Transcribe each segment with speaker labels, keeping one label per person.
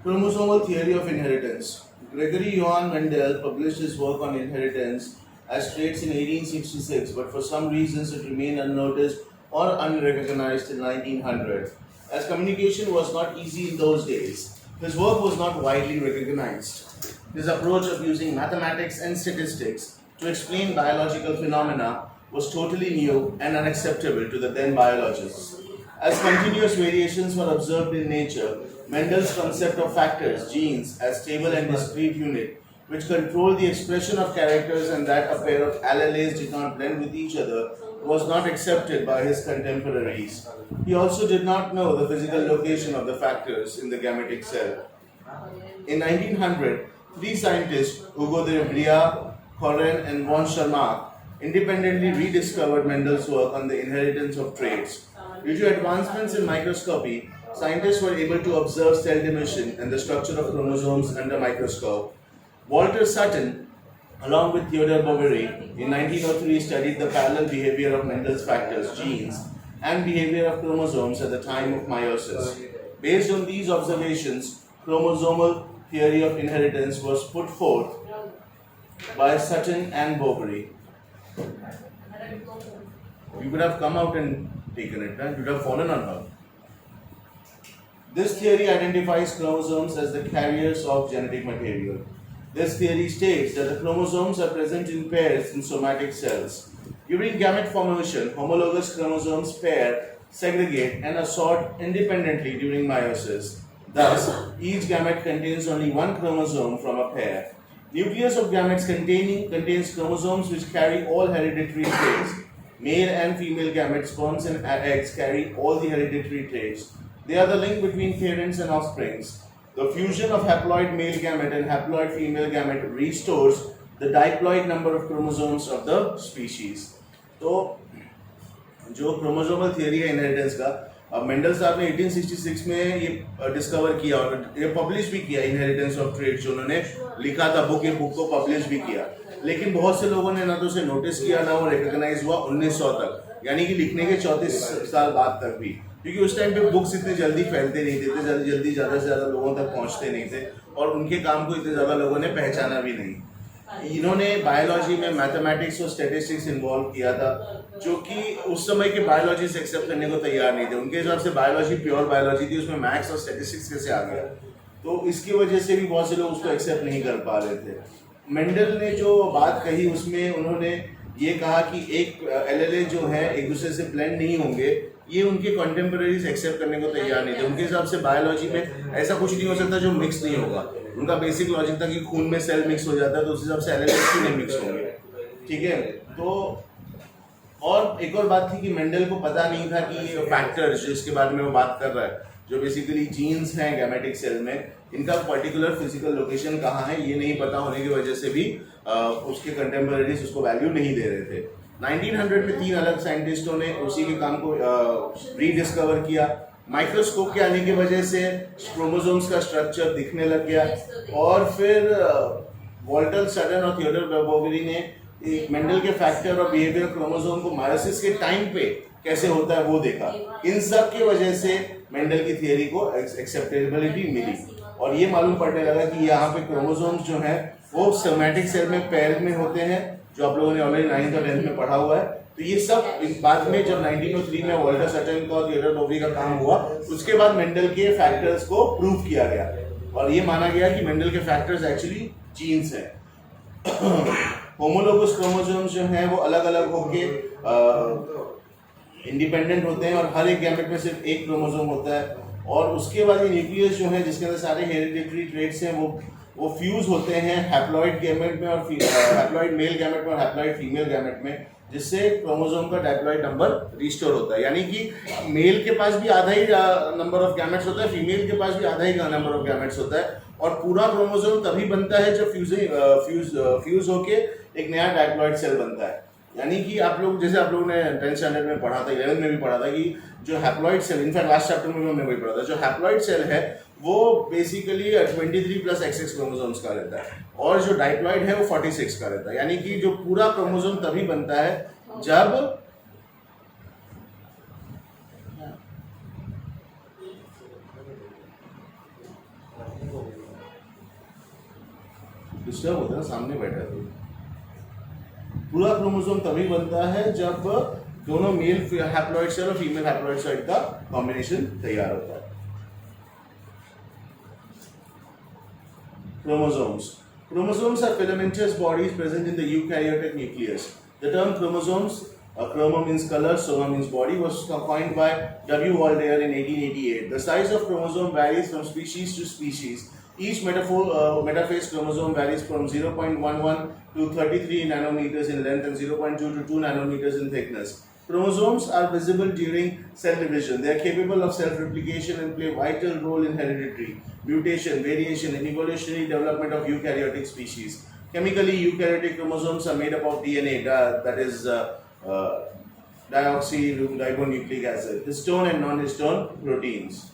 Speaker 1: Chromosomal theory of inheritance. Gregory Johann Mendel published his work on inheritance as traits in 1866, but for some reasons it remained unnoticed or unrecognized till 1900. As communication was not easy in those days, his work was not widely recognized. His approach of using mathematics and statistics to explain biological phenomena was totally new and unacceptable to the then biologists. As continuous variations were observed in nature, Mendel's concept of factors, genes, as stable and discrete unit, which control the expression of characters and that a pair of alleles did not blend with each other, was not accepted by his contemporaries. He also did not know the physical location of the factors in the gametic cell. In 1900, three scientists, Hugo de Brea, Koren, and von Schirmack, independently rediscovered Mendel's work on the inheritance of traits. Due to advancements in microscopy, scientists were able to observe cell division and the structure of chromosomes under microscope. Walter Sutton, along with Theodore Boveri, in 1903 studied the parallel behavior of Mendel's factors, genes, and behavior of chromosomes at the time of meiosis. Based on these observations, chromosomal theory of inheritance was put forth by Sutton and Boveri. You could have come out and taken it, right? You would have fallen on her. This theory identifies chromosomes as the carriers of genetic material. This theory states that the chromosomes are present in pairs in somatic cells. During gamete formation, homologous chromosomes pair, segregate, and assort independently during meiosis. Thus, each gamete contains only one chromosome from a pair. Nucleus of gametes contains chromosomes which carry all hereditary traits. Male and female gametes, sperms and eggs carry all the hereditary traits. They are the link between parents and offsprings. The fusion of haploid male gamete and haploid female gamete restores the diploid number of chromosomes of the species. तो जो chromosomal theory है inheritance का, अब Mendel साहब ने 1866 में ये discover किया और ये पब्लिश भी किया inheritance of traits, जो उन्होंने लिखा था बुक, ये बुक को पब्लिश भी किया. लेकिन बहुत से लोगों ने ना तो उसे नोटिस किया ना वो रिकॉग्नाइज हुआ 1900 तक, यानी कि लिखने के 34 साल बाद तक भी, क्योंकि उस टाइम पे बुक्स इतने जल्दी फैलते नहीं थे, इतने जल्दी ज़्यादा से ज़्यादा लोगों तक पहुंचते नहीं थे और उनके काम को इतने ज़्यादा लोगों ने पहचाना भी नहीं. इन्होंने बायोलॉजी में मैथमेटिक्स और स्टैटिस्टिक्स इन्वॉल्व किया था, जो कि उस समय के बायोलॉजिस्ट एक्सेप्ट करने को तैयार नहीं थे. उनके हिसाब से बायोलॉजी प्योर बायोलॉजी थी, उसमें मैथ्स और स्टैटिस्टिक्स कैसे आ गया, तो इसकी वजह से भी बहुत से लोग उसको एक्सेप्ट नहीं कर पा रहे थे. मेंडल ने जो बात कही उसमें उन्होंने ये कहा कि एक एलएलए जो है एक दूसरे से ब्लेंड नहीं होंगे, ये उनके कंटेम्पररीज एक्सेप्ट करने को तैयार नहीं थे. उनके हिसाब से बायोलॉजी में ऐसा कुछ नहीं हो सकता जो मिक्स नहीं होगा. उनका बेसिक लॉजिक था कि खून में सेल मिक्स हो जाता है, तो उस हिसाब से एलएलए क्यों नहीं मिक्स होंगे. ठीक है, तो और एक और बात थी कि मेंडल को पता नहीं था कि फैक्टर्स जिसके बारे में वो बात कर रहा है, जो बेसिकली जीन्स हैं गैमेटिक सेल में, इनका पर्टिकुलर फिजिकल लोकेशन कहाँ है ये नहीं पता होने की वजह से भी उसके कंटेम्पररीज उसको वैल्यू नहीं दे रहे थे. 1900 में 3 अलग साइंटिस्टों ने उसी के काम को रीडिस्कवर किया. माइक्रोस्कोप के आने की वजह से क्रोमोसोम्स का स्ट्रक्चर दिखने लग गया और फिर वॉल्टर सटन और थियोडोर बोवेरी ने मेंडल के फैक्टर और बिहेवियर क्रोमोसोम को मायोसिस के टाइम पे कैसे होता है वो देखा. इन सब की वजह से मेंडल की थियरी को एक्सेप्टेबिलिटी मिली और ये मालूम पड़ने लगा कि यहाँ पे क्रोमोसोम्स जो हैं वो सोमैटिक सेल में पैर में होते हैं, जो आप लोगों ने ऑलरेडी 9th और 10th में पढ़ा हुआ है. तो ये सब बाद में जब 1903 में वॉल्टर सटन का और थियोडोर बोवेरी का काम हुआ, उसके बाद मेंडल के फैक्टर्स को प्रूव किया गया और ये माना गया कि मेंडल के फैक्टर्स एक्चुअली जीन्स हैं. होमोलोगस क्रोमोसोम्स जो हैं वो अलग अलग होके इंडिपेंडेंट होते हैं और हर एक गैमेट में सिर्फ एक क्रोमोसोम होता है. और उसके बाद ये न्यूक्लियस जो है जिसके अंदर सारे हेरिडिटरी ट्रेट्स हैं वो फ्यूज होते हैं हैप्लॉइड गैमेट में और हैप्लॉइड मेल गैमेट में और हैप्लॉइड फीमेल गैमेट में, जिससे क्रोमोसोम का डाइप्लॉइड नंबर रिस्टोर होता है. यानी कि मेल के पास भी आधा ही नंबर ऑफ गैमेट्स होता है, फीमेल के पास भी आधा ही नंबर ऑफ गैमेट्स होता है और पूरा क्रोमोसोम तभी बनता है जब फ्यूज होके एक नया डाइप्लॉइड सेल बनता है. यानी कि आप लोग जैसे आप लोगों ने 10th स्टैंडर्ड में पढ़ा था, 11th में भी पढ़ा था कि जो haploid cell, in fact last chapter में हमने वही पढ़ा था, जो हैप्लॉइड सेल है वो बेसिकली 23 + XX क्रोमोसोम्स का रहता है और जो डाइप्लॉइड है वो 46 का रहता है. यानी कि जो पूरा क्रोमोसोम तभी बनता है जब डिस्टर्ब होता है ना, सामने बैठा तो। पूरा क्रोमोसोम तभी बनता है जब दोनों मेल हैप्लॉइड सेल और फीमेल हैप्लॉइड सेल का कॉम्बिनेशन तैयार होता है। Chromosomes. Chromosomes are filamentous bodies present in the eukaryotic nucleus. The term chromosomes, chromo means color, soma means body, was coined by W. Waldeyer in 1888. The size of chromosome varies from species to species. Each metaphase chromosome varies from 0.11 to 33 nanometers in length and 0.2 to 2 nanometers in thickness. Chromosomes are visible during cell division. They are capable of self-replication and play a vital role in heredity, mutation, variation, and evolutionary development of eukaryotic species. Chemically, eukaryotic chromosomes are made up of DNA, that is deoxyribonucleic acid, histone and non-histone proteins.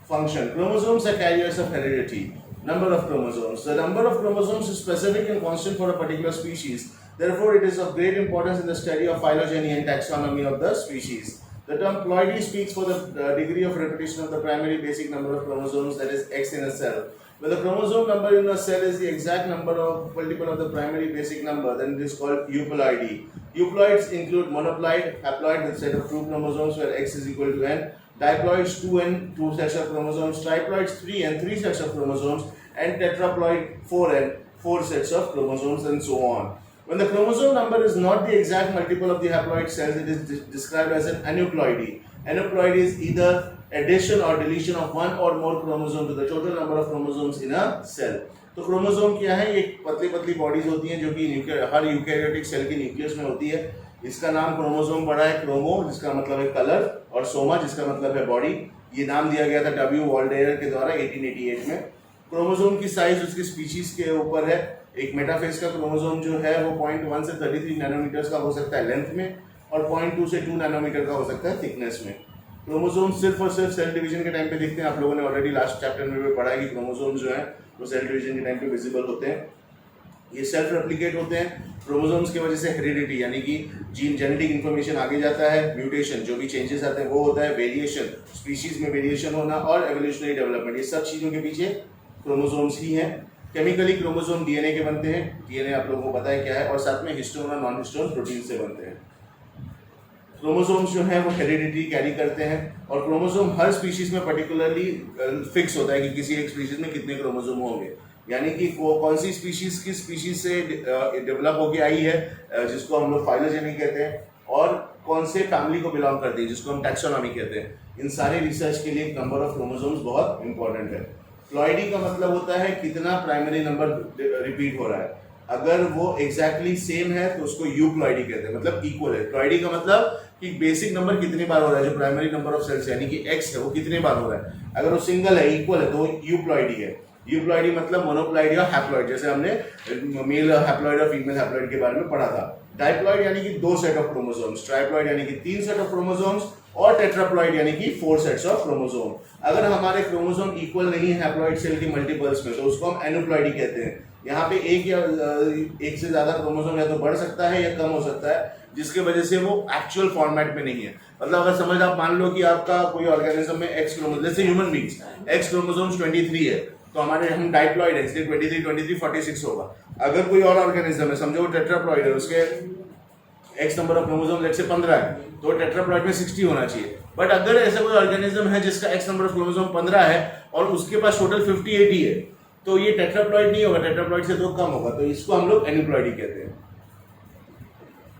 Speaker 1: Function. Chromosomes are carriers of heredity. Number of chromosomes. The number of chromosomes is specific and constant for a particular species. Therefore, it is of great importance in the study of phylogeny and taxonomy of the species. The term ploidy speaks for the degree of repetition of the primary basic number of chromosomes, that is X in a cell. When the chromosome number in a cell is the exact number of multiple of the primary basic number, then it is called euploidy. Euploids include monoploid, haploid with set of 2 chromosomes where X is equal to n, diploids 2n, 2 sets of chromosomes, triploids 3n, 3 sets of chromosomes, and tetraploid 4n, 4 sets of chromosomes, and so on. When the chromosome number is not the exact multiple of the haploid cells, it is described as an aneuploidy. Aneuploidy is either addition or deletion of one or more chromosome to the total number of chromosomes in a cell. तो chromosome क्या है? ये पतली पतली bodies होती हैं जो कि हर यूकैरियोटिक सेल के न्यूक्लियस में होती है। इसका नाम क्रोमोसोम पड़ा है क्रोमो, जिसका मतलब है कलर, और सोमा, जिसका मतलब है बॉडी। ये नाम दिया गया था डब्ल्यू वॉल्डेयर के द्वारा 1888 में। क्रोमोसोम की साइज उसकी स्पीशीज के ऊपर है। एक मेटाफेज का क्रोमोसोम जो है वो 0.1 से 33 नैनोमीटर का हो सकता है लेंथ में, और 0.2 से 2 नैनोमीटर का हो सकता है थिकनेस में। क्रोमोसोम सिर्फ और सिर्फ सेल डिवीजन के टाइम पे दिखते हैं। आप लोगों ने ऑलरेडी लास्ट चैप्टर में भी पढ़ा है कि क्रोमोसोम जो है वो सेल डिवीजन के टाइम पे विजिबल होते हैं। ये सेल्फ रेप्लिकेट होते हैं। क्रोमोसोम्स की वजह से हेरिडिटी यानी कि जीन जेनेटिक इन्फॉर्मेशन आगे जाता है, म्यूटेशन जो भी चेंजेस आते हैं वो होता है, वेरिएशन स्पीशीज में वेरिएशन होना, और एवोल्यूशनरी डेवलपमेंट, ये सब चीज़ों के पीछे क्रोमोसोम्स ही हैं। केमिकली क्रोमोसोम डीएनए के बनते हैं, डीएनए आप लोगों को पता है क्या है, और साथ में हिस्टोन और नॉन हिस्टोन प्रोटीन से बनते हैं। क्रोमोसोम्स जो है वो हेरिडिटी कैरी करते हैं, और क्रोमोसोम हर स्पीशीज में पर्टिकुलरली फिक्स होता है कि किसी एक स्पीशीज में कितने क्रोमोसोम होंगे, यानी कि कौन सी स्पीशीज से डेवलप होके आई है, जिसको हम लोग फाइलोजेनी कहते हैं, और कौन से फैमिली को बिलोंग करती है, जिसको हम टैक्सोनॉमी कहते हैं। इन सारे रिसर्च के लिए नंबर ऑफ क्रोमोसोम्स बहुत इंपॉर्टेंट है। प्लॉइडी का मतलब होता है कितना प्राइमरी नंबर रिपीट हो रहा है। अगर वो एग्जैक्टली सेम है तो उसको यूप्लॉइडी कहते हैं, मतलब इक्वल है। प्लॉइडी का मतलब कि बेसिक नंबर कितने बार हो रहा है, जो प्राइमरी नंबर ऑफ सेल्स यानी कि एक्स है वो कितने बार हो रहा है। अगर वो सिंगल है, इक्वल है, तो यूप्लॉइडी है। यूप्लॉइडी मतलब मोनोप्लॉइड या हैप्लॉइड, जैसे हमने मेल हैप्लॉइड और फीमेल हैप्लॉइड के बारे में पढ़ा था। डाइप्लॉइड यानी कि 2 सेट ऑफ क्रोमोसोम्स, ट्राइप्लॉइड यानी कि 3 सेट ऑफ क्रोमोसोम्स, और टेट्राप्लॉइड यानी कि 4 सेट्स ऑफ क्रोमोसोम। अगर हमारे क्रोमोसोम इक्वल नहीं है हैप्लॉइड सेल के मल्टीपल्स में, तो उसको हम एनुप्लॉइडी कहते हैं। यहाँ पे एक से ज्यादा क्रोमोसोम या तो बढ़ सकता है या कम हो सकता है, जिसके वजह से वो एक्चुअल फॉर्मेट में नहीं है। मतलब अगर समझ आप मान लो कि आपका कोई ऑर्गेनिज्म में एक्स क्रोमोसोम, जैसे ह्यूमन बींग्स एक्स क्रोमोसोम्स 23 है, तो हमारे हम डाइप्लॉइड है, इसलिए 23 46 होगा। अगर कोई और ऑर्गेनिज्म है, समझो वो टेट्राप्लॉइड है, उसके X number of chromosome let से 15 है, तो टेट्राप्लॉइड में 60 होना चाहिए। बट अगर ऐसा कोई ऑर्गेनिज्म है जिसका एक्स नंबर ऑफ क्रोमोसोम 15 है और उसके पास टोटल 58 ही है, तो ये टेट्राप्लॉइड नहीं होगा, टेट्राप्लॉइड से तो कम होगा, तो इसको हम लोग एनुप्लॉइडी कहते हैं।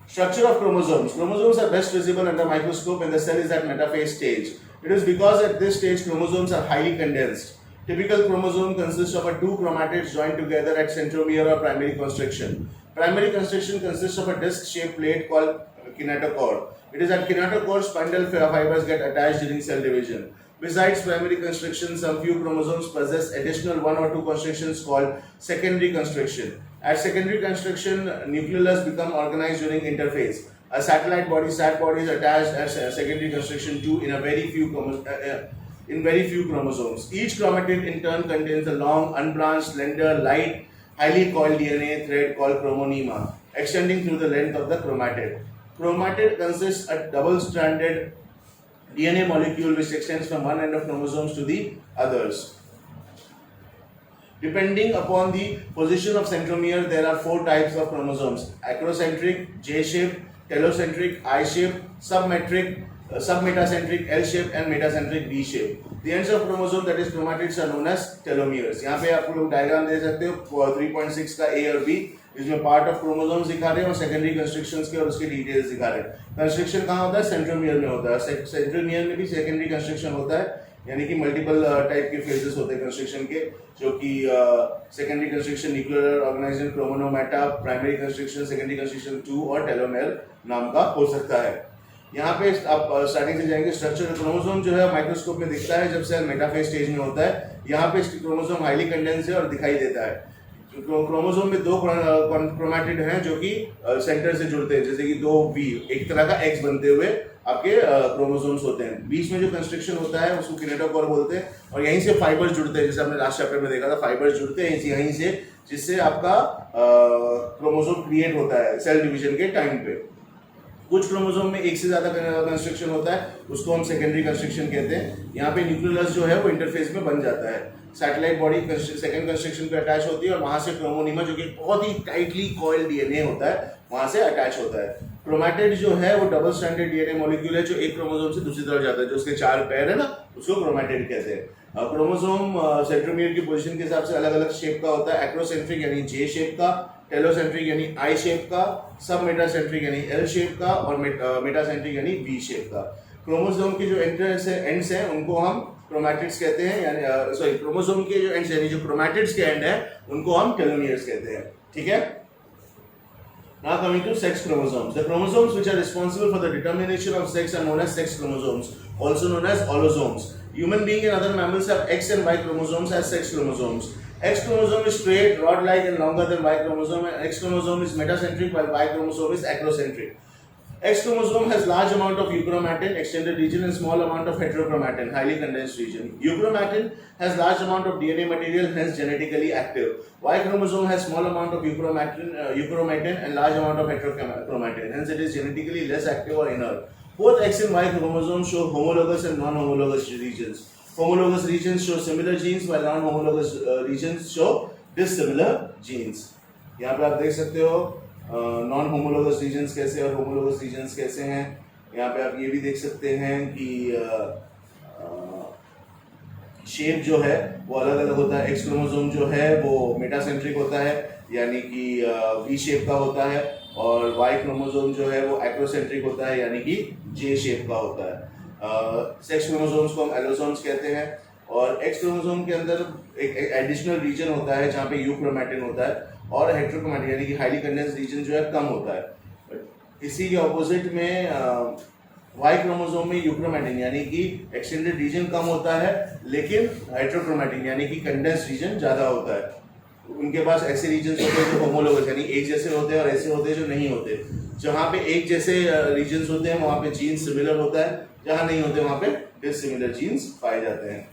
Speaker 1: Structure of chromosomes. Chromosomes are best visible under microscope when the cell is at metaphase stage. It is because at this stage chromosomes are highly condensed. Typical chromosome consists of 2 chromatids joined together at centromere or primary constriction. Primary constriction consists of a disc-shaped plate called kinetochore. It is at kinetochore spindle fibers get attached during cell division. Besides primary constriction, some few chromosomes possess additional 1 or 2 constrictions called secondary constriction. At secondary constriction, nucleolus become organized during interphase. A satellite body, SAT body, is attached at secondary constriction to in very few chromosomes. Each chromatid in turn contains a long, unbranched, slender, light, highly coiled DNA thread called chromonema, extending through the length of the chromatid. Chromatid consists of double-stranded DNA molecule which extends from one end of chromosomes to the others. Depending upon the position of centromere, there are 4 types of chromosomes: acrocentric, J-shaped, telocentric, I-shaped, submetacentric, L-shaped, and metacentric, V-shaped. The ends of chromosome, that is chromatids, are known as telomeres. यहाँ पे आप लोग diagram दे सकते हो 3.6 का A और B, इसमें part of chromosomes दिखा रहे हैं और सेकेंडरी कंस्ट्रक्शंस के और उसके डिटेल्स दिखा रहे हैं। कंस्ट्रक्शन कहाँ होता है? सेंट्रोमियर में होता है। सेंट्रोमियर में भी सेकेंडरी कंस्ट्रक्शन होता है, यानी कि मल्टीपल टाइप के फेजेस होते हैं कंस्ट्रक्शन के, जो कि secondary construction nuclear organisation, chromonemata, primary construction, secondary construction 2 और टेलोमेर नाम का हो सकता है। यहाँ पे आप स्टार्टिंग से जाएंगे। स्ट्रक्चर क्रोमोसोम जो है माइक्रोस्कोप में दिखता है जब सेल मेटाफेज स्टेज में होता है। यहाँ पे क्रोमोसोम हाईली कंडेंस है और दिखाई देता है। क्रोमोसोम में 2 क्रोमैटिड हैं जो कि सेंटर से जुड़ते हैं, जैसे कि 2 V, एक तरह का X बनते हुए आपके क्रोमोसोम्स होते हैं। बीच में जो कंस्ट्रक्शन होता है उसको किनेटोकोर बोलते हैं, और यहीं से फाइबर्स जुड़ते हैं, जैसे हमने लास्ट चैप्टर में देखा था, फाइबर्स जुड़ते हैं यहीं से, जिससे आपका क्रोमोसोम क्रिएट होता है सेल डिवीजन के टाइम पे। कुछ क्रोमोसोम में एक से ज्यादा कंस्ट्रक्शन होता है, उसको हम सेकेंडरी कंस्ट्रक्शन कहते हैं। यहाँ पे न्यूक्लियस जो है वो इंटरफेस में बन जाता है। सैटेलाइट बॉडी सेकंड कंस्ट्रक्शन पे अटैच होती है और वहां से क्रोमोनिमा, जो कि बहुत ही टाइटली कॉइल्ड डीएनए होता है, वहां से अटैच होता है। क्रोमैटिड जो है वो डबल स्ट्रैंडेड डीएनए मॉलिक्यूल है जो एक क्रोमोसोम से दूसरी तरफ जाता है, जो उसके 4 पैर है ना, उसको क्रोमैटिड कहते हैं। क्रोमोसोम सेंट्रोमियर की पोजीशन के हिसाब से अलग अलग शेप का होता है। एक्रोसेंट्रिक यानी जे शेप का, टेलोसेंट्रिक यानी आई शेप का, सब मेटासेंट्रिक यानी एल शेप का, और मेटासेंट्रिक यानी वी शेप का। क्रोमोसोम के जो एंड्स हैं उनको हम क्रोमैटिड्स कहते हैं, यानी सॉरी, क्रोमोसोम के जो एंड्स यानी जो क्रोमैटिड्स के एंड है उनको हम टेलोमियर्स कहते हैं। ठीक है। Now coming to sex chromosomes. The chromosomes which are responsible for the determination of sex are known as sex chromosomes, also known as allosomes. Human being and other mammals have X and Y chromosomes as sex chromosomes. X chromosome is straight, rod-like and longer than Y chromosome, and X chromosome is metacentric while Y chromosome is acrocentric. X chromosome has large amount of euchromatin, extended region, and small amount of heterochromatin, highly condensed region. Euchromatin has large amount of DNA material, hence genetically active. Y chromosome has small amount of euchromatin and large amount of heterochromatin, hence it is genetically less active or inert. Both X and Y chromosomes show homologous and non-homologous regions. Homologous regions show similar genes, while non-homologous regions show dissimilar genes. यहाँ पे आप देख सकते हो non homologous regions कैसे और homologous regions कैसे हैं। यहाँ पे आप ये भी देख सकते हैं कि शेप जो है वो अलग अलग होता है। एक्स क्रोमोसोम जो है वो मेटासेंट्रिक होता है, यानी कि वी शेप का होता है, और वाई क्रोमोसोम जो है वो एक्रोसेंट्रिक होता है, यानी कि जे शेप का होता है। सेक्स क्रोमोसोम्स को हम एलोसोम्स कहते हैं, और एक्स क्रोमोसोम के अंदर एक एडिशनल रीजन होता है जहाँ पे यूक्रोमैटिन होता है, और हेटेरोक्रोमैटिन यानी कि हाईली कंडेंस रीजन जो है कम होता है। इसी के ऑपोजिट में वाई क्रोमोसोम में यूक्रोमैटिन यानी कि एक्सटेंडेड रीजन कम होता है, लेकिन हेटेरोक्रोमैटिन यानी कि कंडेंस रीजन ज़्यादा होता है। उनके पास ऐसे रीजन होते हैं जो होमोलोगस यानी एक जैसे होते हैं, और ऐसे होते हैं जो नहीं होते। जहाँ पे एक जैसे रीजन होते हैं वहाँ पे जीन्स सिमिलर होता है, जहाँ नहीं होते वहाँ पे डिसिमिलर जीन्स पाए जाते हैं।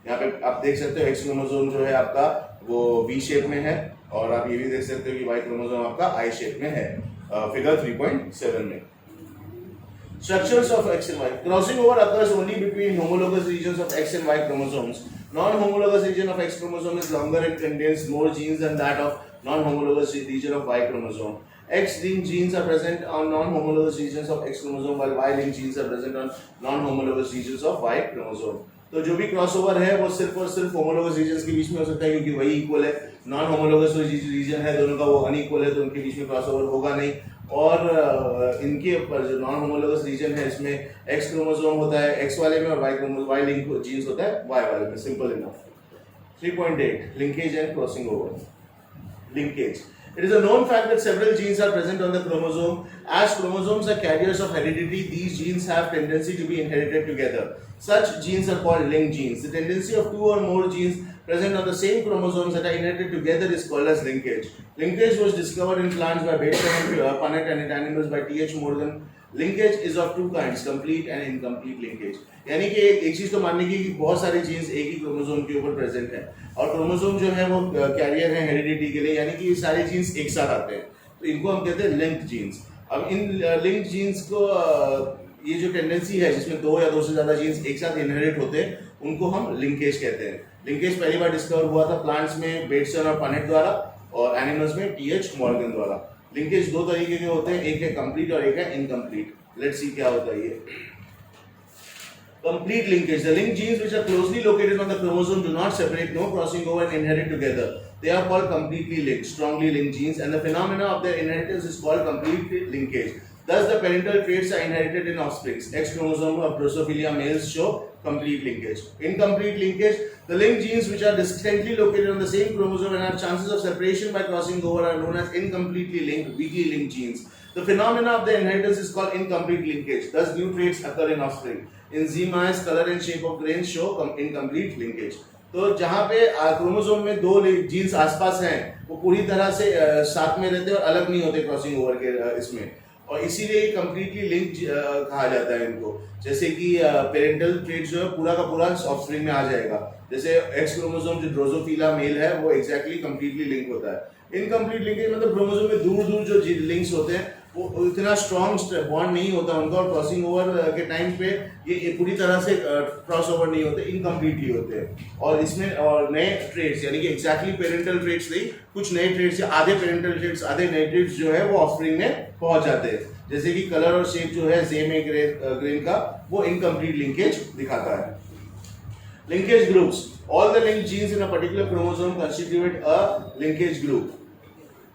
Speaker 1: यहाँ पे आप देख सकते हो एक्स क्रोमोसोम जो है आपका वो वी शेप में है, और आप ये भी देख सकते हो कि वाई क्रोमोसोम आपका आई शेप में है, फिगर 3.7 में। Structures of X and Y. Crossing over occurs only between homologous regions of X and Y chromosomes. Non-homologous region of X chromosome is longer and contains more genes than that of non-homologous region of Y chromosome. X-linked genes are present on non-homologous regions of X chromosome, while Y-linked genes are present on non-homologous regions of Y chromosome. तो जो भी crossover है वो सिर्फ और सिर्फ homologous regions के बीच में हो सकता है, क्योंकि वही इक्वल है। नॉन होमोलोगस रीजन है दोनों का वो अनइक्वल है, तो उनके बीच में क्रॉसओवर होगा नहीं। और इनके ऊपर जो नॉन होमोलोगस रीजन है इसमें एक्स क्रोमोसोम होता है एक्स वाले में, और वाई लिंक जीन्स होता है वाई वाले में। Simple enough. 3.8 linkage and crossing over. Linkage. It is a known fact that several genes are present on the chromosome. As chromosomes are carriers of heredity, these genes have tendency to be inherited together. Such genes are called linked genes. The tendency of 2 or more genes present on the same chromosomes that are inherited together is called as linkage. Linkage was discovered in plants by Bateman and Punnett, and in animals by T.H. Morgan. Linkage is of 2 kinds, complete and incomplete linkage. यानी कि एक चीज तो मानने की कि बहुत सारे जीन्स एक ही क्रोमोसोम के ऊपर प्रेजेंट है, और क्रोमोसोम जो है वो कैरियर है हेरिडिटी के लिए, यानी कि ये सारे जीन्स एक साथ आते हैं, तो इनको हम कहते हैं लिंक्ड जीन्स। अब इन लिंक्ड जीन्स को ये जो टेंडेंसी है जिसमें दो या दो से ज्यादा जीन्स एक साथ इनहेरिट होते हैं उनको हम लिंकेज कहते हैं। लिंकेज पहली बार डिस्कवर हुआ था प्लांट्स में बेटसन और पनेट द्वारा और एनिमल्स में टीएच मॉर्गन द्वारा। लिंकेज दो तरीके के होते हैं, एक है कंप्लीट और एक है इनकम्प्लीट। लेट्स सी क्या होता है ये। Complete linkage. The linked genes which are closely located on the chromosome do not separate, no crossing over and inherit together. They are called completely linked, strongly linked genes, and the phenomena of their inheritance is called complete linkage. Thus, the parental traits are inherited in offspring. X chromosome of Drosophila males show complete linkage. Incomplete linkage. The linked genes which are distinctly located on the same chromosome and have chances of separation by crossing over are known as incompletely linked, weakly linked genes. The phenomena of their inheritance is called incomplete linkage. Thus, new traits occur in offspring. Enzymes, color and shape of grains show incomplete linkage. तो जहाँ पे chromosome में दो jeans आसपास हैं वो पूरी तरह से साथ में रहते हैं और अलग नहीं होते क्रॉसिंग ओवर के इसमें, और इसीलिए कंप्लीटली लिंक कहा जाता है इनको। जैसे कि पेरेंटल ट्रेट जो है पूरा का पूरा ऑफस्प्रिंग में आ जाएगा। जैसे एक्स क्रोमोसोम जो ड्रोसोफिला मेल है वो एग्जैक्टली कंप्लीटली लिंक होता है। इनकम्प्लीट लिंकेज मतलब क्रोमोसोम में दूर दूर जो लिंक्स होते हैं वो इतना स्ट्रॉन्ग बॉन्ड नहीं होता उनका, और क्रॉसिंग ओवर के टाइम पे ये पूरी तरह से क्रॉस ओवर नहीं होते, इनकम्प्लीटली होते हैं। और इसमें और नए ट्रेड्स यानी कि एग्जैक्टली पेरेंटल ट्रेड्स नहीं, कुछ नए ट्रेड्स या आधे पेरेंटल ट्रेड्स आधे नए ट्रेड्स जो है वो ऑफस्प्रिंग में पहुंच जाते हैं। जैसे कि कलर और शेप जो है सेम है ग्रेन का, वो इनकम्प्लीट लिंकेज दिखाता है। Linkage groups. All the linked genes in a particular chromosome constitute a linkage group.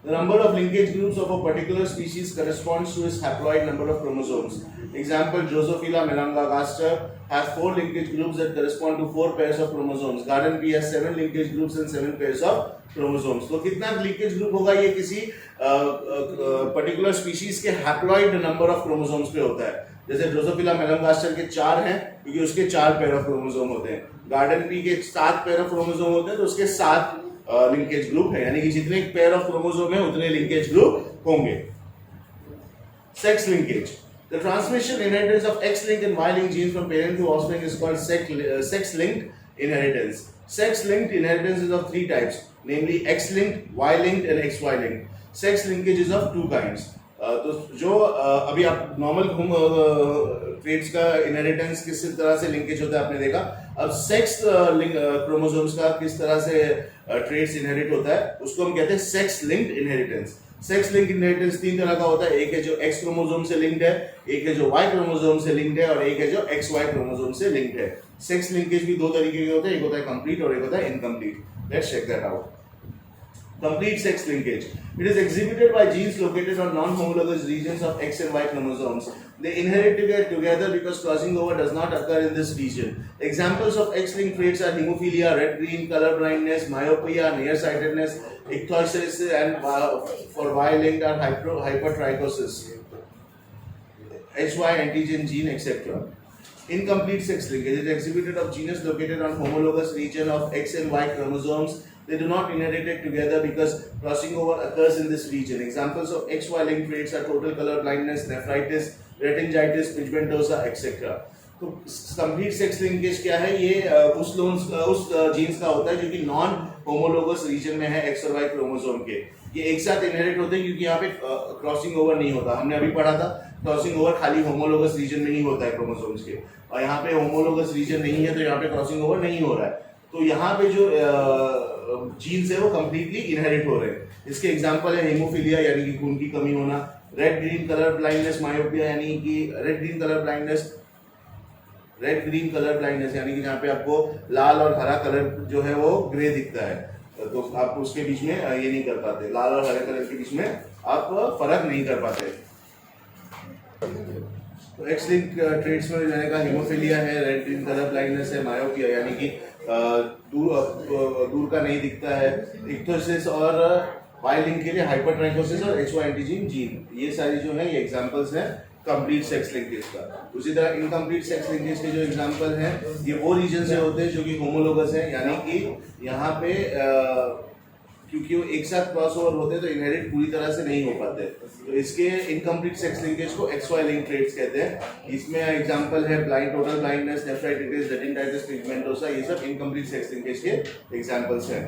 Speaker 1: The number of linkage groups of a particular species corresponds to its haploid number of chromosomes. Example, Drosophila melanogaster has 4 linkage groups that correspond to 4 pairs of chromosomes. Garden pea has 7 linkage groups and 7 pairs of chromosomes. तो कितना linkage group होगा ये किसी particular species के haploid number of chromosomes पे होता है। जैसे ड्रोसोफिला मेलनगास्टर के 4 हैं क्योंकि उसके 4 पेयर ऑफ क्रोमोसोम होते हैं। गार्डन पी के 7 पेयर ऑफ क्रोमोसोम होते हैं तो उसके 7 लिंकेज ग्रुप है, यानी कि जितने पेयर ऑफ क्रोमोसोम है उतने लिंकेज ग्रुप होंगे। Sex linkage. The transmission inheritance of X-linked and Y-linked genes from parent to offspring is called sex-linked inheritance. Sex-linked inheritance is of 3 types, namely X-linked, Y-linked and XY-linked. Sex linkage is of 2 kinds. तो जो अभी आप normal traits का inheritance किस तरह से linkage होता है आपने देखा। अब सेक्स क्रोमोसोम्स का किस तरह से ट्रेट्स इनहेरिट होता है उसको हम कहते हैं sex linked inheritance. Sex linked inheritance 3 तरह का होता है, एक है जो एक्स क्रोमोसोम से लिंक्ड है, एक है जो वाई क्रोमोसोम से लिंक्ड है और एक है जो एक्स वाई क्रोमोसोम से लिंक्ड है। सेक्स लिंकेज भी 2 तरीके के होते हैं, एक होता है कंप्लीट और एक होता है incomplete. Let's check that out. Complete sex linkage. It is exhibited by genes located on non-homologous regions of X and Y chromosomes. They inherit together because crossing over does not occur in this region. Examples of X-linked traits are hemophilia, red-green, color blindness, myopia, nearsightedness, ichthysis, and for Y-linked are hypertrichosis, HY antigen gene, etc. Incomplete sex linkage is exhibited of genes located on homologous region of X and Y chromosomes. They do not inherit it together because crossing over occurs in this region. Examples of XY linked traits are total color blindness, nephritis, retinitis pigmentosa, etc. तो complete sex linkage क्या है? ये उस jeans का होता है जो कि नॉन होमोलोगस रीजन में है एक्स और वाई क्रोमोसोम के। ये एक साथ इनहेरिट होते हैं क्योंकि यहाँ पे क्रॉसिंग ओवर नहीं होता। हमने अभी पढ़ा था क्रॉसिंग ओवर खाली होमोलोगस रीजन में ही होता है क्रोमोसोम्स के, और यहाँ पे होमोलोगस रीजन नहीं है तो यहाँ पे क्रॉसिंग ओवर नहीं हो रहा है। तो यहाँ पे जो जीन्स है वो कंप्लीटली इनहेरिट हो रहे हैं। इसके एग्जांपल है हेमोफीलिया यानी कि खून की कमी होना, red green colour blindness, myopia यानी कि रेड ग्रीन कलर ब्लाइंडनेस यानी कि जहाँ पे आपको लाल और हरा कलर जो है वो ग्रे दिखता है, तो आप उसके बीच में ये नहीं कर पाते, लाल और हरे कलर के बीच में आप फर्क नहीं कर पाते। तो एक्स लिंक ट्रेट्स में जाने का हेमोफीलिया है, रेड ग्रीन कलर ब्लाइंडनेस है, मायोपिया यानी कि दूर का नहीं दिखता है, इक्टोसिस और वाई लिंक के लिए हाइपरट्राइकोसिस और एचवाई एंटीजन जीन, ये सारी जो है ये एग्जांपल्स हैं कंप्लीट सेक्स लिंकेज का। उसी तरह इनकम्प्लीट सेक्स लिंकेज के जो एग्जांपल हैं ये वो रीजन से होते हैं जो कि होमोलोगस है, यानी कि यहाँ पे क्योंकि वो एक साथ क्रॉस ओवर होते हैं तो इनहेरिट पूरी तरह से नहीं हो पाते, तो इसके इनकम्प्लीट सेक्स लिंकेज को XY लिंक ट्रेट्स कहते हैं। इसमें एग्जांपल है blind total blindness, nephritis, retinitis pigmentosa, ये सब इनकम्प्लीट सेक्स लिंकेज के एग्जांपल्स हैं।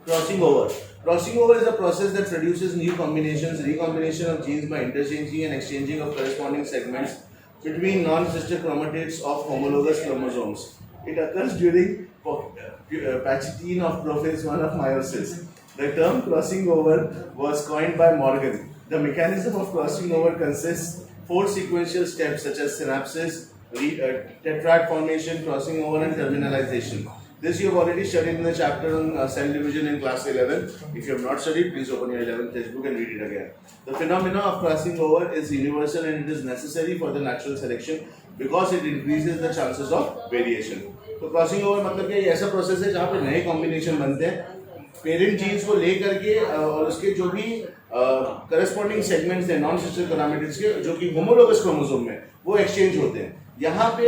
Speaker 1: Crossing over. Crossing over is a process that produces new combinations, recombination of genes by interchanging and exchanging of corresponding segments between non-sister chromatids of homologous chromosomes. It occurs during pachytene of prophase 1 of meiosis. The term crossing over was coined by Morgan. The mechanism of crossing over consists four sequential steps such as synapsis, tetrad formation, crossing over, and terminalization. This you have already studied in the chapter on cell division in class 11. If you have not studied, please open your 11th textbook and read it again. The phenomena of crossing over is universal and it is necessary for the natural selection because it increases the chances of variation. तो crossing over मतलब कि ऐसा process है जहाँ पे नए combination बनते हैं पेरेंट जीन्स को ले करके और उसके जो भी करस्पॉन्डिंग सेगमेंट्स हैं नॉन सिस्टर क्रोमैटिड्स के जो कि होमोलोगस क्रोमोसोम में वो एक्सचेंज होते हैं. यहाँ पे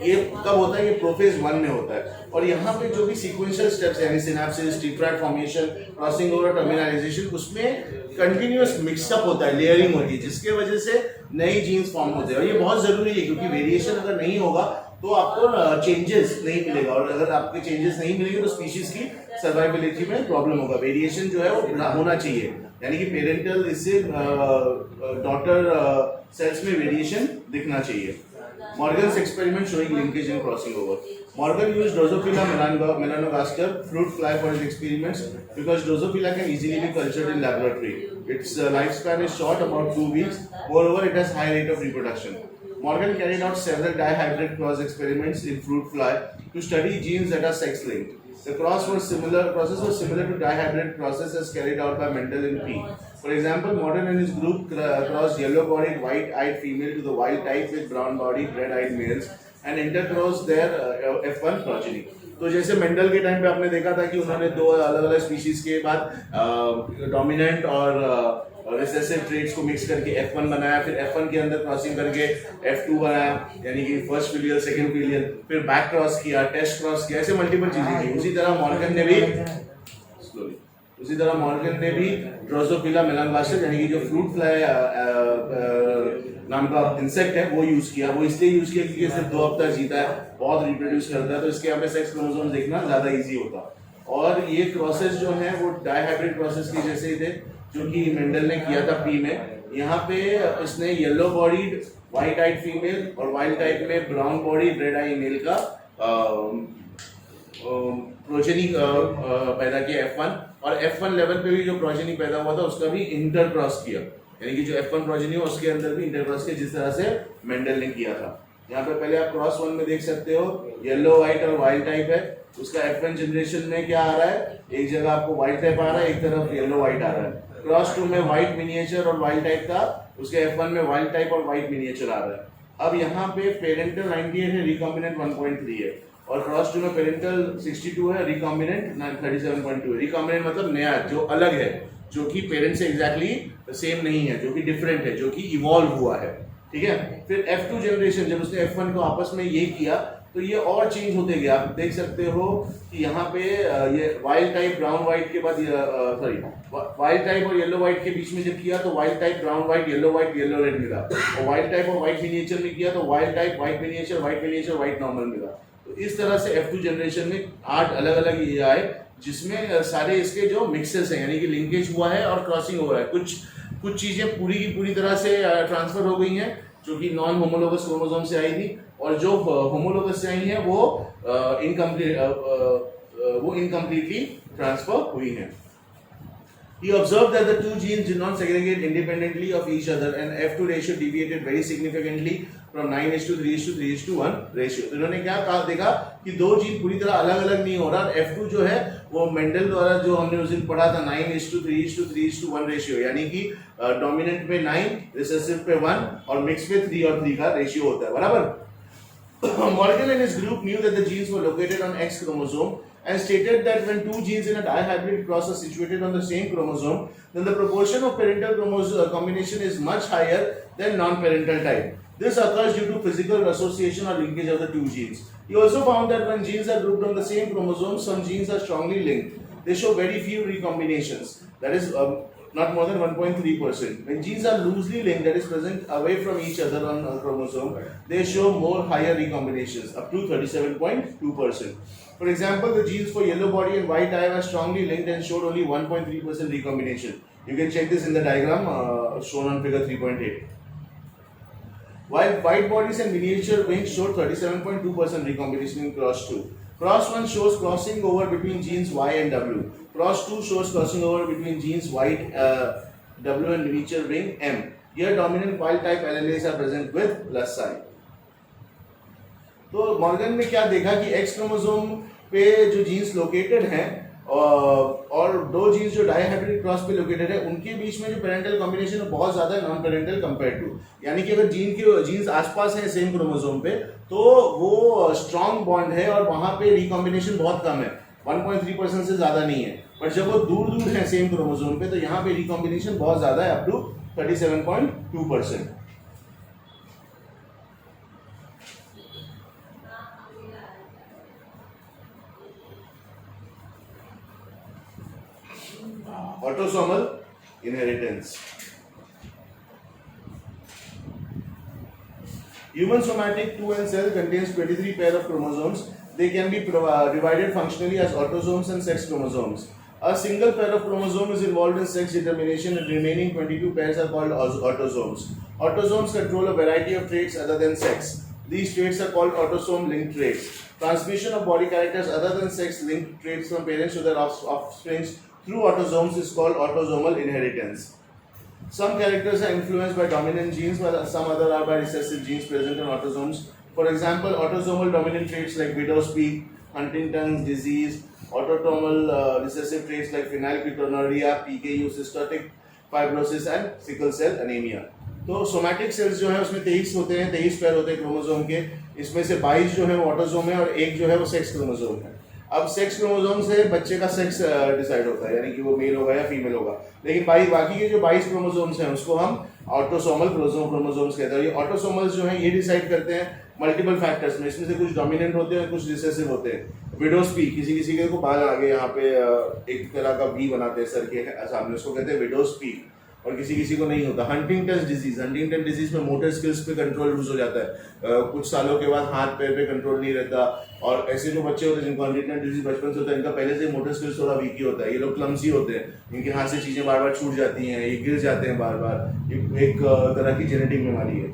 Speaker 1: ये कब होता है? ये प्रोफेज 1 में होता है. और यहाँ पे जो भी सीक्वेंशियल स्टेप्स यानी synapses, tetrad formation, crossing over, terminalisation, उसमें कंटिन्यूअस मिक्सअप होता है, लेयरिंग होती है, जिसके वजह से नई जीन्स फॉर्म होते हैं. और ये बहुत जरूरी है क्योंकि वेरिएशन अगर नहीं होगा तो आपको चेंजेस नहीं मिलेगा और अगर आपके चेंजेस नहीं मिलेंगे तो स्पीशीज की सर्वाइवबिलिटी में प्रॉब्लम होगा. वेरिएशन जो है वो होना चाहिए यानी कि पेरेंटल इससे डॉटर सेल्स में वेरिएशन दिखना चाहिए. Morgan's experiment showing linkage in crossing over. Morgan used Drosophila melanogaster fruit fly for his experiments because Drosophila can easily be cultured in laboratory. Its lifespan is short, about 2 weeks. Moreover, it has high rate of reproduction. Morgan carried out several dihybrid cross experiments in fruit fly to study genes that are sex-linked. The process was similar to dihybrid process as carried out by Mendel in P. For example, Morgan and his group crossed yellow-bodied, white-eyed female to the wild type with brown-bodied, red-eyed males and intercrossed their F1 progeny. तो जैसे Mendel के time पे आपने देखा था कि उन्होंने दो अलग-अलग स्पीशीज के बाद डोमिनेंट और रिसेसिव ट्रेट्स को मिक्स करके F1 बनाया, फिर F1 के अंदर क्रॉसिंग करके F2 बनाया यानी कि फर्स्ट फिलियल, सेकंड फिलियल, फिर बैक क्रॉस किया, टेस्ट क्रॉस किया, ऐसे मल्टीपल चीजें की. उसी तरह मॉर्गन ने भी ड्रोसोफिला मेलानोगास्टर यानी कि जो फ्रूट फ्लाई नाम का इंसेक्ट है वो यूज किया. वो इसलिए यूज किया क्योंकि सिर्फ 2 हफ्ता जीता है, बहुत रिप्रोड्यूस करता है, तो इसके यहाँ पे सेक्स क्रोमोसोम देखना ज्यादा इजी होता. और ये प्रोसेस जो है वो डाइहाइब्रिड प्रोसेस की जैसे ही थे जो कि मेंडल ने किया था पी में. यहाँ पे इसने येलो बॉडीड व्हाइट आइड फीमेल और वाइल्ड टाइप में ब्राउन बॉडीड रेड आई मेल का प्रोजेनी पैदा किया F1. और F1 लेवल पे भी जो प्रोजेनी पैदा हुआ था उसका भी इंटरक्रॉस किया यानी कि जो F1 प्रोजेनी है उसके अंदर भी इंटरक्रॉस किया जिस तरह से मेंडल ने किया था. यहाँ पे पहले आप क्रॉस 1 में देख सकते हो येलो व्हाइट और वाइल्ड टाइप है. उसका F1 जनरेशन में क्या आ रहा है? एक जगह आपको वाइट टाइप आ रहा है, एक तरफ येलो व्हाइट आ रहा है. क्रॉस 2 में व्हाइट मिनिएचर और वाइल्ड टाइप था, उसके F1 में वाइल्ड टाइप और व्हाइट मिनिएचर आ रहा है. अब यहाँ पे पेरेंटल 98 है, रिकॉम्बिनेंट 1.3 है और क्रॉस 2 में पेरेंटल 62 है, रिकॉम्बिनेंट 37.2 है. रिकॉम्बिनेंट मतलब नया जो अलग है, जो कि पेरेंट से एग्जैक्टली सेम नहीं है, जो कि डिफरेंट है, जो कि इवॉल्व हुआ है. ठीक है. फिर F2 जनरेशन जब उसने F1 को आपस में ये किया तो ये और चेंज होते गया. आप देख सकते हो कि यहाँ पे ये वाइल्ड टाइप ब्राउन व्हाइट के बाद वाइल्ड टाइप और येलो व्हाइट के बीच में जब किया तो wild type brown white yellow red मिला और वाइल्ड टाइप और व्हाइट मिनिएचर में किया तो wild type white miniature white normal मिला. तो इस तरह से F2 जनरेशन में 8 अलग अलग ये आए जिसमें सारे इसके जो मिक्सेस हैं यानी कि लिंकेज हुआ है और क्रॉसिंग हुआ है. कुछ चीजें पूरी की पूरी तरह से ट्रांसफर हो गई हैं जो कि नॉन होमोलोगस क्रोमोसोम से आई थी और जो होमोलोगस से आई हैं वो इनकम्प्लीटली ट्रांसफर हुई हैं. He observed that the two genes did not segregate independently of each other and F2 ratio deviated very significantly from 9:3:3:1 ratio. तो इन्होंने क्या कहा देखा कि दो जीन पूरी तरह अलग अलग नहीं हो रहा. F2 जो है वो मेंडल द्वारा जो हमने उस दिन पढ़ा था 9:3:3:1 रेशियो यानी कि डोमिनेंट पे 9, रिसेसिव पे 1 और मिक्स पे 3 और 3 का रेशियो होता है. बराबर. Morgan and his group knew that the genes were located on X chromosome and stated that when two genes in a dihybrid cross are situated on the same chromosome, then the proportion of parental chromosome combination is much higher than non-parental type. This occurs due to physical association or linkage of the two genes. He also found that when genes are grouped on the same chromosome, some genes are strongly linked. They show very few recombinations. That is, not more than 1.3%. When genes are loosely linked, that is present away from each other on a chromosome, they show more higher recombinations, up to 37.2%. For example, the genes for yellow body and white eye are strongly linked and showed only 1.3% recombination. You can check this in the diagram shown on figure 3.8. While white bodies and miniature wings showed 37.2% recombination in cross 2. Cross 1 shows crossing over between genes Y and W. Cross 2 shows crossing over between genes white W and miniature wing M. Here dominant wild type alleles are present with plus sign. तो Morgan ने क्या देखा कि x chromosome पे जो jeans located हैं और दो जीन्स जो डायहाइब्रिड क्रॉस पे लोकेटेड है उनके बीच में जो पेरेंटल कॉम्बिनेशन है बहुत ज्यादा नॉन पेरेंटल कंपेयर टू, यानी कि अगर जीन्स आसपास है सेम क्रोमोसोम पे तो वो स्ट्रॉन्ग बॉन्ड है और वहां पे रिकॉम्बिनेशन बहुत कम है, 1.3% से ज्यादा नहीं है। पर जब वो दूर दूर है सेम क्रोमोसोम पे तो यहाँ पे रिकॉम्बिनेशन बहुत ज्यादा है, up to 37.2%। Autosomal inheritance. Human somatic 2N cell contains 23 pair of chromosomes. They can be divided functionally as autosomes and sex chromosomes. A single pair of chromosome is involved in sex determination and remaining 22 pairs are called autosomes. Autosomes control a variety of traits other than sex. These traits are called autosome linked traits. Transmission of body characters other than sex linked traits from parents to their offspring through autosomes is called autosomal inheritance. Some characters are influenced by dominant genes while some other are by recessive genes present in autosomes. For example, autosomal dominant traits like widow's peak, Huntington's disease, autosomal recessive traits like phenylketonuria, PKU, cystic fibrosis and sickle cell anemia. तो somatic cells जो है उसमें 23 होते हैं, 23 pair होते हैं chromosome के, इसमें से 22 जो है वो ऑटोसोम है और एक जो है वो सेक्स क्रोमोसोम है। अब सेक्स क्रोमोसोम से बच्चे का सेक्स डिसाइड होता है, यानी कि वो मेल होगा या फीमेल होगा, लेकिन बाकी के जो 22 क्रोमोसोम्स हैं उसको हम ऑटोसोमल क्रोमोसोम्स कहते हैं। ये ऑटोसोमल्स जो हैं ये डिसाइड करते हैं मल्टीपल फैक्टर्स में, इसमें से कुछ डोमिनेंट होते हैं कुछ रिसेसिव होते हैं। विडोज पी, किसी के को बाल आगे यहाँ पे एक तरह का वी बनाते हैं सर के सामने, उसको कहते हैं विडोज पी, और किसी को नहीं होता। हंटिंगटन डिजीज में मोटर स्किल्स पे कंट्रोल लूज हो जाता है, कुछ सालों के बाद हाथ पैर पे कंट्रोल नहीं रहता, और ऐसे जो बच्चे होते हैं जिनको हंटिंगटन डिजीज बचपन से होता है इनका पहले से मोटर स्किल्स थोड़ा वीक ही होता है, ये लोग क्लमसी होते हैं, इनके हाथ से चीजें बार बार छूट जाती हैं, ये गिर जाते हैं बार बार, एक तरह की जेनेटिक बीमारी है,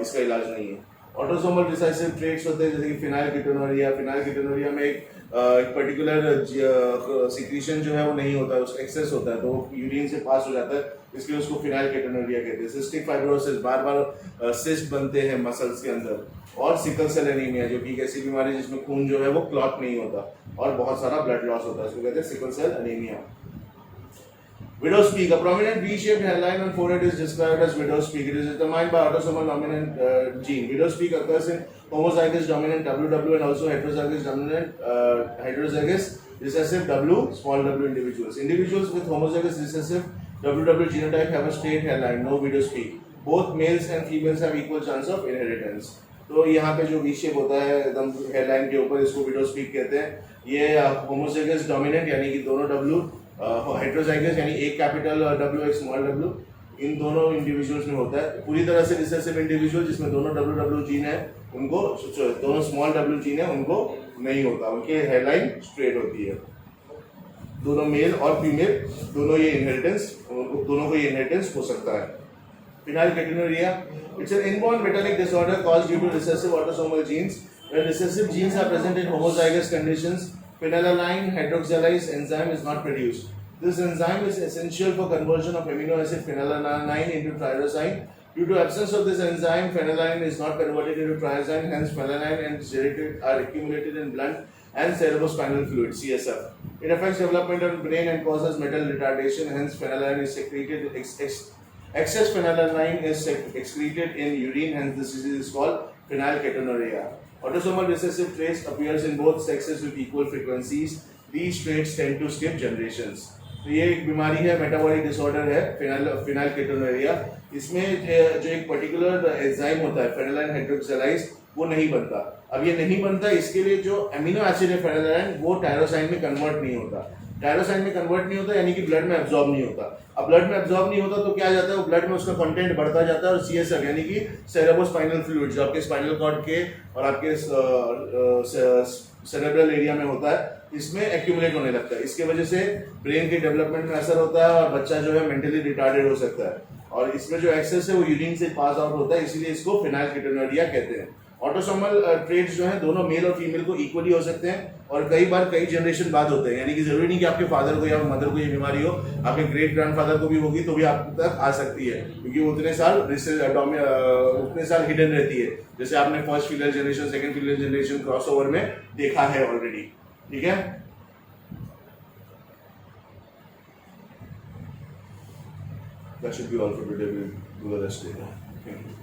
Speaker 1: इसका इलाज नहीं है। ऑटोसोमल रिसेसिव ट्रेट्स होते हैं जैसे कि फिनाइलकेटोनुरिया में एक पर्टिकुलर सिक्रीशन जो है वो नहीं होता है, उसका एक्सेस होता है तो वो यूरिन से पास हो जाता है, इसलिए उसको फिनाइलकेटोनुरिया कहते हैं। सिस्टिक फाइब्रोसिस, बार बार सिस्ट बनते हैं मसल्स के अंदर, और सिकल सेल एनीमिया जो कि एक ऐसी बीमारी है जिसमें खून जो है वो क्लॉट नहीं होता और बहुत सारा ब्लड लॉस होता है, इसको कहते हैं sickle cell anaemia. Widow's peak, a prominent V-shaped hairline on forehead is described as widow's peak. It is determined by autosomal dominant gene. Widow's peak occurs in homozygous dominant WW and also heterozygous dominant heterozygous recessive W small w individuals. Individuals with homozygous recessive WW genotype have a straight hairline, no widow's peak. Both males and females have equal chance of inheritance. तो यहाँ पे जो V shape होता है एकदम hairline के ऊपर, इसको widow's peak कहते हैं। ये homozygous dominant यानी कि दोनों W, हेट्रोजाइगस यानी एक कैपिटल W एक स्मॉल W, इन दोनों इंडिविजुअल्स में होता है। पूरी तरह से रिसेसिव इंडिविजुअल जिसमें दोनों WW जीन है उनको, दोनों स्मॉल W जीन है उनको नहीं होता, उनके हेयरलाइन स्ट्रेट होती है। दोनों मेल और फीमेल दोनों को ये इनहेरिटेंस हो सकता है। Phenylketonuria, it's an inborn metallic disorder caused due to recessive autosomal genes. When recessive genes are present in homozygous conditions, phenylalanine hydroxylase enzyme is not produced. This enzyme is essential for conversion of amino acid phenylalanine into tyrosine. Due to absence of this enzyme, phenylalanine is not converted into tyrosine, hence phenylalanine and serotonin are accumulated in blood and cerebrospinal fluid (CSF). It affects development of brain and causes mental retardation, hence phenylalanine is secreted. Excess phenylalanine is excreted in urine, hence this disease is called phenylketonuria. Autosomal recessive traits appears in both sexes with equal frequencies. These traits tend to skip generations. तो ये एक बीमारी है, metabolic disorder है फिनाइलकेटोनुरिया। इसमें जो एक particular enzyme होता है फेनिलाइन हाइड्रोक्सिलाइज, वो नहीं बनता। अब ये नहीं बनता, इसके लिए जो अमीनो एसिड है फेनिलाइन वो टायरोसाइन में कन्वर्ट नहीं होता। टायरोसाइन में कन्वर्ट नहीं होता, यानी कि ब्लड में एब्जॉर्ब नहीं होता। अब ब्लड में एब्जॉर्ब नहीं होता तो क्या जाता है, वो ब्लड में उसका कंटेंट बढ़ता जाता है और सीएसएफ यानी कि सेरेब्रोस्पाइनल फ्लूइड, जो आपके स्पाइनल कॉर्ड के और आपके सेरेब्रल एरिया में होता है, इसमें एक्यूमुलेट होने लगता है। इसके वजह से ब्रेन के डेवलपमेंट में असर होता है और बच्चा जो है मेंटली रिटार्डेड हो सकता है। और इसमें जो एक्सेस है वो यूरिन से पास आउट होता है, इसीलिए इसको फिनाइलकेटोनुरिया कहते हैं। ऑटोसोमल ट्रेट्स जो है दोनों मेल और फीमेल को इक्वली हो सकते हैं और कई बार कई जनरेशन बाद होते हैं, यानी कि जरूरी नहीं कि आपके फादर को या मदर को ये बीमारी हो, आपके ग्रेट ग्रैंडफादर को भी होगी तो भी आप तक आ सकती है, क्योंकि वो उतने साल हिडन रहती है, जैसे आपने first female generation second female generation crossover में देखा है ऑलरेडी। ठीक है, that should be all for today. We'll do the rest later. Thank you.